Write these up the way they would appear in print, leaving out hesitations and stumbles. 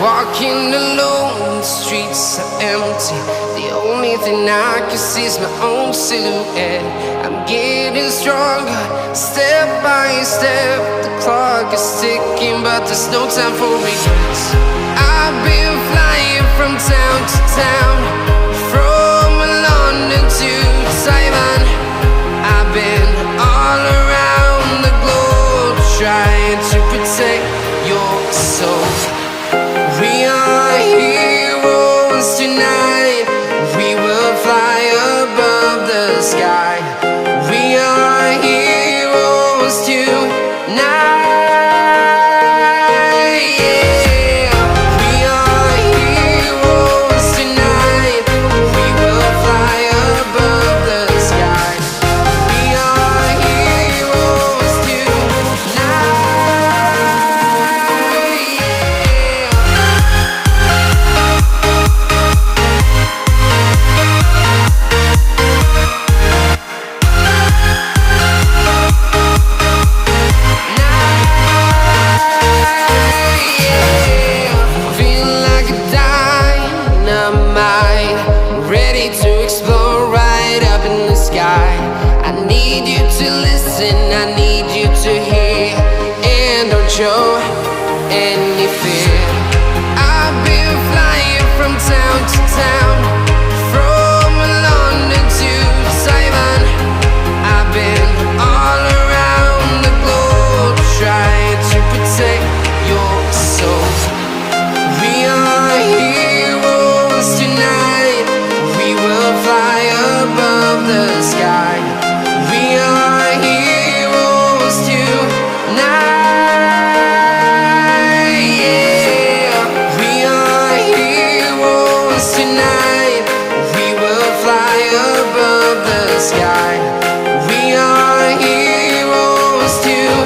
Walking alone, the streets are empty. The only thing I can see is my own silhouette. I'm getting stronger, step by step. The clock is ticking, but there's no time for regrets. I've been flying from town to town, from London to Taiwan. I've been all around the globe, trying to protect your soul. We are heroes tonight. We will fly above the sky. We are heroes tonight. Yeah. We are heroes tonight. We will fly above the sky. We are heroes tonight. Ready to explore right up in the sky. I need you to listen, I need you to hear, and don't show any fear. I've been flying from town to town, from London to Taiwan. I've been all around the globe, trying to protect your soul. We are heroes tonight. We will fly above the sky. We are heroes tonight. Yeah. We are heroes tonight. We will fly above the sky. We are heroes tonight.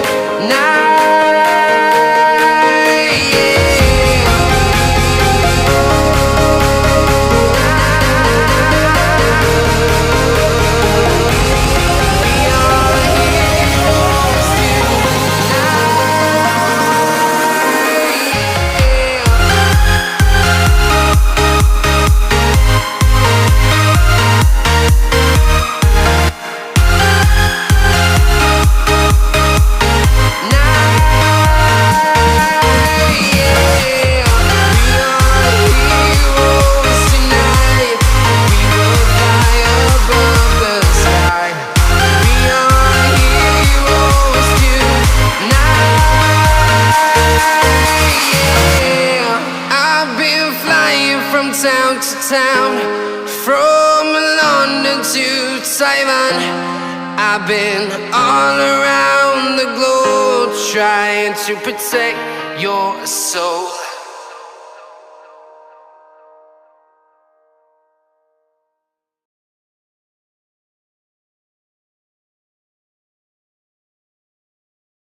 Town to town, from London to Taiwan. I've been all around the globe, trying to protect your soul.